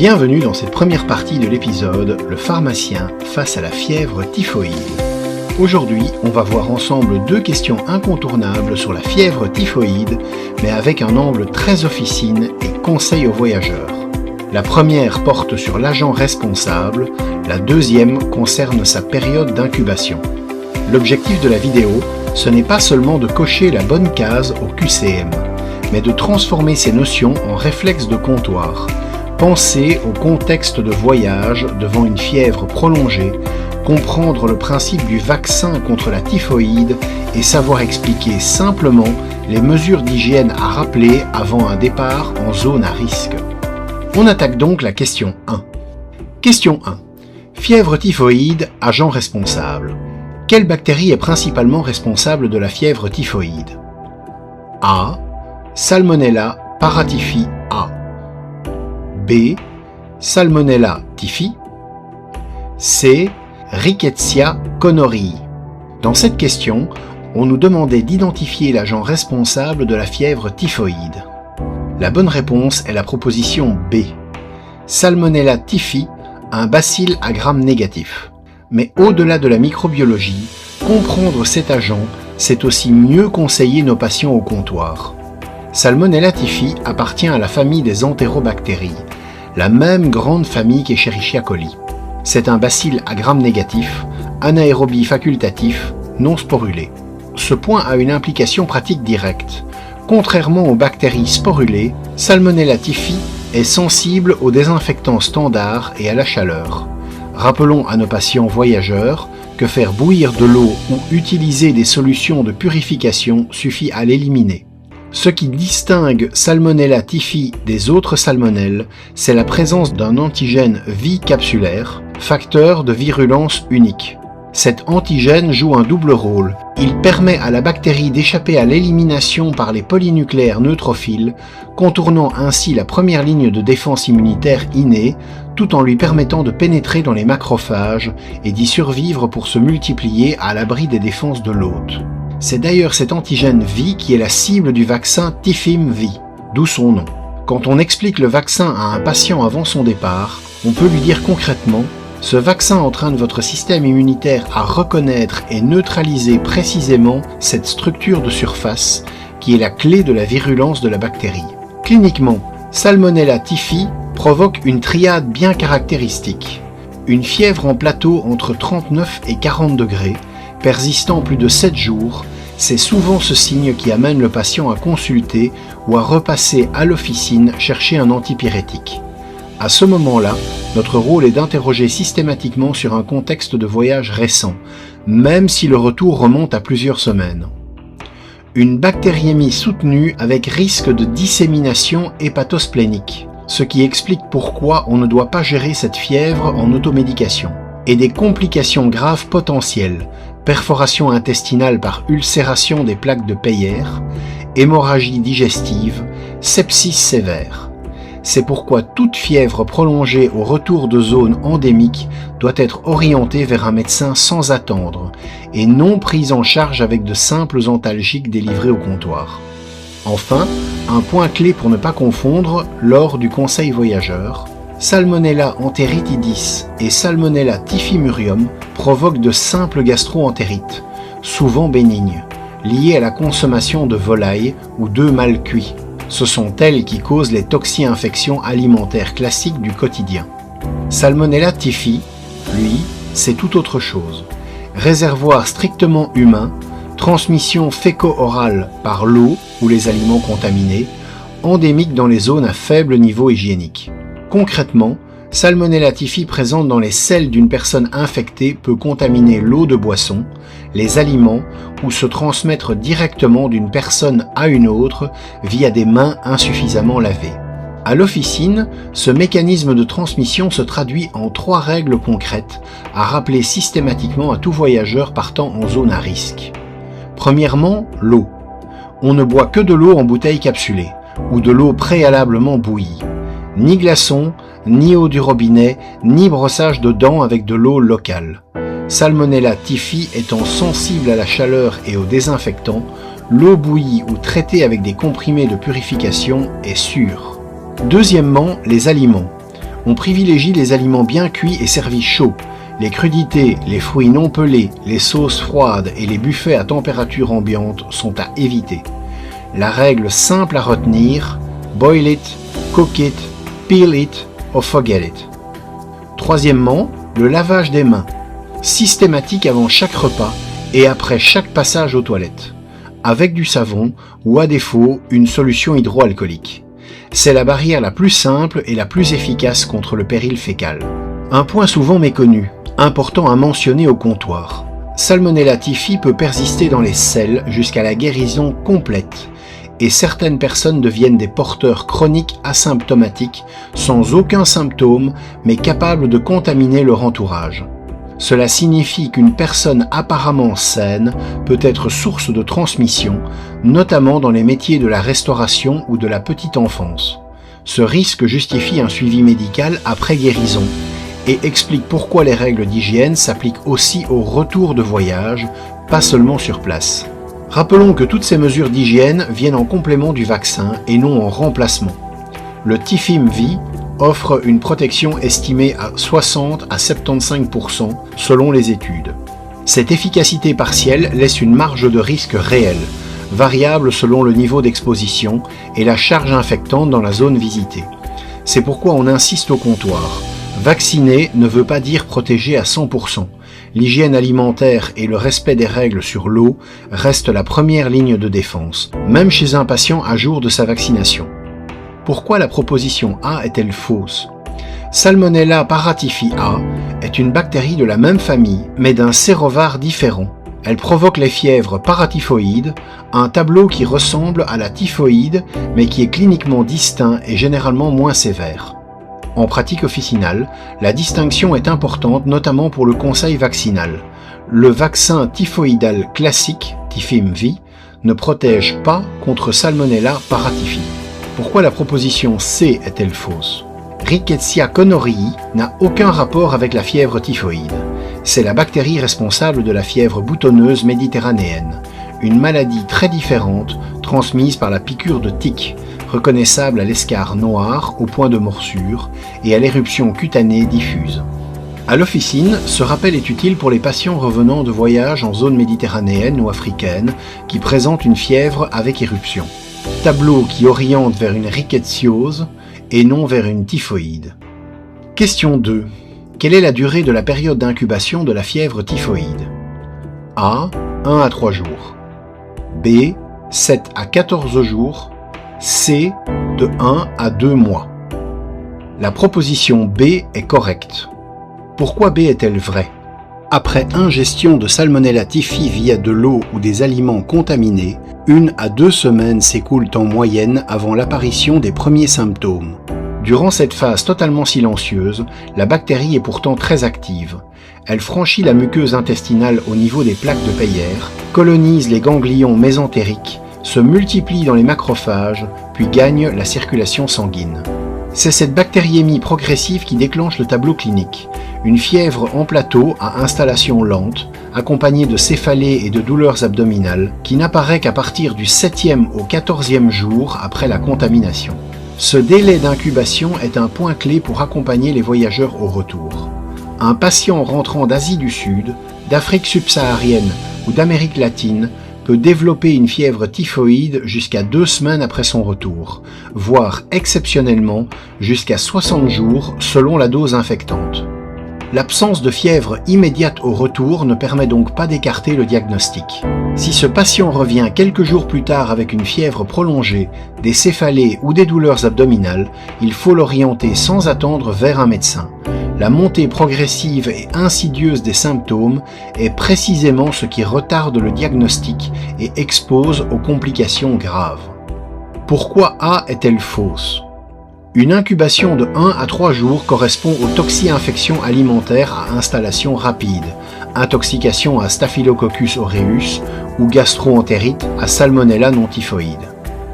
Bienvenue dans cette première partie de l'épisode « Le pharmacien face à la fièvre typhoïde ». Aujourd'hui, on va voir ensemble deux questions incontournables sur la fièvre typhoïde, mais avec un angle très officine et conseil aux voyageurs. La première porte sur l'agent responsable, la deuxième concerne sa période d'incubation. L'objectif de la vidéo, ce n'est pas seulement de cocher la bonne case au QCM, mais de transformer ces notions en réflexes de comptoir. Pensez au contexte de voyage devant une fièvre prolongée, comprendre le principe du vaccin contre la typhoïde et savoir expliquer simplement les mesures d'hygiène à rappeler avant un départ en zone à risque. On attaque donc la question 1. Question 1. Fièvre typhoïde, agent responsable. Quelle bactérie est principalement responsable de la fièvre typhoïde? A. Salmonella paratyphi A. B. Salmonella typhi. C. Rickettsia gonorrhoeae. Dans cette question, on nous demandait d'identifier l'agent responsable de la fièvre typhoïde. La bonne réponse est la proposition B. Salmonella typhi, un bacille à gram négatif. Mais au-delà de la microbiologie, comprendre cet agent, c'est aussi mieux conseiller nos patients au comptoir. Salmonella typhi appartient à la famille des entérobactéries, la même grande famille qu'Escherichia coli. C'est un bacille à gram négatif, anaérobie facultatif, non sporulé. Ce point a une implication pratique directe. Contrairement aux bactéries sporulées, Salmonella typhi est sensible aux désinfectants standards et à la chaleur. Rappelons à nos patients voyageurs que faire bouillir de l'eau ou utiliser des solutions de purification suffit à l'éliminer. Ce qui distingue Salmonella typhi des autres salmonelles, c'est la présence d'un antigène V capsulaire, facteur de virulence unique. Cet antigène joue un double rôle. Il permet à la bactérie d'échapper à l'élimination par les polynucléaires neutrophiles, contournant ainsi la première ligne de défense immunitaire innée, tout en lui permettant de pénétrer dans les macrophages et d'y survivre pour se multiplier à l'abri des défenses de l'hôte. C'est d'ailleurs cet antigène V qui est la cible du vaccin Typhim-V, d'où son nom. Quand on explique le vaccin à un patient avant son départ, on peut lui dire concrètement « Ce vaccin entraîne votre système immunitaire à reconnaître et neutraliser précisément cette structure de surface qui est la clé de la virulence de la bactérie. » Cliniquement, Salmonella typhi provoque une triade bien caractéristique. Une fièvre en plateau entre 39 et 40 degrés, persistant plus de 7 jours, c'est souvent ce signe qui amène le patient à consulter ou à repasser à l'officine chercher un antipyrétique. À ce moment-là, notre rôle est d'interroger systématiquement sur un contexte de voyage récent, même si le retour remonte à plusieurs semaines. Une bactériémie soutenue avec risque de dissémination hépatosplénique, ce qui explique pourquoi on ne doit pas gérer cette fièvre en automédication. Et des complications graves potentielles, perforation intestinale par ulcération des plaques de Peyer, hémorragie digestive, sepsis sévère. C'est pourquoi toute fièvre prolongée au retour de zone endémique doit être orientée vers un médecin sans attendre et non prise en charge avec de simples antalgiques délivrés au comptoir. Enfin, un point clé pour ne pas confondre lors du conseil voyageur, Salmonella enteritidis et Salmonella typhimurium provoquent de simples gastro-entérites, souvent bénignes, liées à la consommation de volailles ou d'œufs mal cuits. Ce sont elles qui causent les toxi-infections alimentaires classiques du quotidien. Salmonella typhi, lui, c'est tout autre chose. Réservoir strictement humain, transmission féco-orale par l'eau ou les aliments contaminés, endémique dans les zones à faible niveau hygiénique. Concrètement, Salmonella typhi présente dans les selles d'une personne infectée peut contaminer l'eau de boisson, les aliments ou se transmettre directement d'une personne à une autre via des mains insuffisamment lavées. À l'officine, ce mécanisme de transmission se traduit en 3 règles concrètes à rappeler systématiquement à tout voyageur partant en zone à risque. Premièrement, l'eau. On ne boit que de l'eau en bouteille capsulée ou de l'eau préalablement bouillie. Ni glaçons, ni eau du robinet, ni brossage de dents avec de l'eau locale. Salmonella typhi étant sensible à la chaleur et aux désinfectants, l'eau bouillie ou traitée avec des comprimés de purification est sûre. Deuxièmement, les aliments. On privilégie les aliments bien cuits et servis chauds. Les crudités, les fruits non pelés, les sauces froides et les buffets à température ambiante sont à éviter. La règle simple à retenir, boil it, cook it, peel it or forget it. Troisièmement, le lavage des mains, systématique avant chaque repas et après chaque passage aux toilettes, avec du savon ou à défaut une solution hydroalcoolique. C'est la barrière la plus simple et la plus efficace contre le péril fécal. Un point souvent méconnu, important à mentionner au comptoir. Salmonella typhi peut persister dans les selles jusqu'à la guérison complète et certaines personnes deviennent des porteurs chroniques asymptomatiques sans aucun symptôme mais capables de contaminer leur entourage. Cela signifie qu'une personne apparemment saine peut être source de transmission, notamment dans les métiers de la restauration ou de la petite enfance. Ce risque justifie un suivi médical après guérison et explique pourquoi les règles d'hygiène s'appliquent aussi au retour de voyage, pas seulement sur place. Rappelons que toutes ces mesures d'hygiène viennent en complément du vaccin et non en remplacement. Le Tifim-V offre une protection estimée à 60 à 75% selon les études. Cette efficacité partielle laisse une marge de risque réelle, variable selon le niveau d'exposition et la charge infectante dans la zone visitée. C'est pourquoi on insiste au comptoir. Vacciner ne veut pas dire protéger à 100%. L'hygiène alimentaire et le respect des règles sur l'eau restent la première ligne de défense, même chez un patient à jour de sa vaccination. Pourquoi la proposition A est-elle fausse? Salmonella paratyphi A est une bactérie de la même famille, mais d'un sérovar différent. Elle provoque les fièvres paratyphoïdes, un tableau qui ressemble à la typhoïde, mais qui est cliniquement distinct et généralement moins sévère. En pratique officinale, la distinction est importante, notamment pour le conseil vaccinal. Le vaccin typhoïdal classique, Tifim-V, ne protège pas contre Salmonella paratyphi. Pourquoi la proposition C est-elle fausse? Rickettsia connorii n'a aucun rapport avec la fièvre typhoïde. C'est la bactérie responsable de la fièvre boutonneuse méditerranéenne, une maladie très différente transmise par la piqûre de tique, reconnaissable à l'escarre noir au point de morsure et à l'éruption cutanée diffuse. À l'officine, ce rappel est utile pour les patients revenant de voyage en zone méditerranéenne ou africaine qui présentent une fièvre avec éruption. Tableau qui oriente vers une rickettsiose et non vers une typhoïde. Question 2. Quelle est la durée de la période d'incubation de la fièvre typhoïde? A. 1 à 3 jours. B. 7 à 14 jours. C. De 1 à 2 mois. La proposition B est correcte. Pourquoi B est-elle vraie? Après ingestion de Salmonella typhi via de l'eau ou des aliments contaminés, 1 à 2 semaines s'écoulent en moyenne avant l'apparition des premiers symptômes. Durant cette phase totalement silencieuse, la bactérie est pourtant très active. Elle franchit la muqueuse intestinale au niveau des plaques de Peyer, colonise les ganglions mésentériques, se multiplie dans les macrophages, puis gagne la circulation sanguine. C'est cette bactériémie progressive qui déclenche le tableau clinique. Une fièvre en plateau à installation lente, accompagnée de céphalées et de douleurs abdominales, qui n'apparaît qu'à partir du 7e au 14e jour après la contamination. Ce délai d'incubation est un point clé pour accompagner les voyageurs au retour. Un patient rentrant d'Asie du Sud, d'Afrique subsaharienne ou d'Amérique latine peut développer une fièvre typhoïde jusqu'à 2 semaines après son retour, voire exceptionnellement jusqu'à 60 jours selon la dose infectante. L'absence de fièvre immédiate au retour ne permet donc pas d'écarter le diagnostic. Si ce patient revient quelques jours plus tard avec une fièvre prolongée, des céphalées ou des douleurs abdominales, il faut l'orienter sans attendre vers un médecin. La montée progressive et insidieuse des symptômes est précisément ce qui retarde le diagnostic et expose aux complications graves. Pourquoi A est-elle fausse? Une incubation de 1 à 3 jours correspond aux toxi-infections alimentaires à installation rapide, intoxication à Staphylococcus aureus ou gastro-entérite à Salmonella non typhoïde.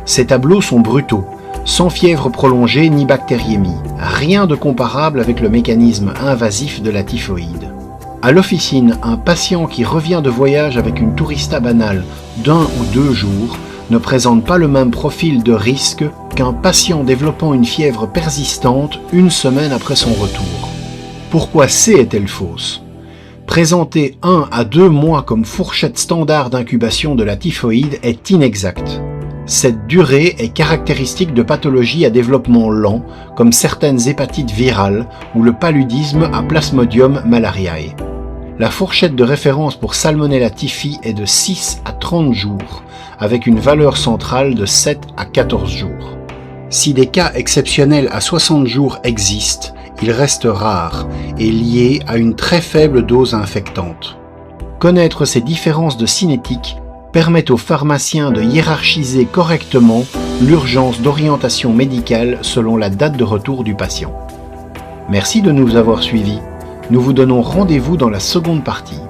Ces tableaux sont brutaux, sans fièvre prolongée ni bactériémie, rien de comparable avec le mécanisme invasif de la typhoïde. À l'officine, un patient qui revient de voyage avec une tourista banale d'1 ou 2 jours ne présentent pas le même profil de risque qu'un patient développant une fièvre persistante une semaine après son retour. Pourquoi C est-elle fausse ? Présenter 1 à 2 mois comme fourchette standard d'incubation de la typhoïde est inexact. Cette durée est caractéristique de pathologies à développement lent, comme certaines hépatites virales ou le paludisme à Plasmodium malariae. La fourchette de référence pour Salmonella typhi est de 6 à 30 jours, avec une valeur centrale de 7 à 14 jours. Si des cas exceptionnels à 60 jours existent, ils restent rares et liés à une très faible dose infectante. Connaître ces différences de cinétique permet aux pharmaciens de hiérarchiser correctement l'urgence d'orientation médicale selon la date de retour du patient. Merci de nous avoir suivis. Nous vous donnons rendez-vous dans la seconde partie.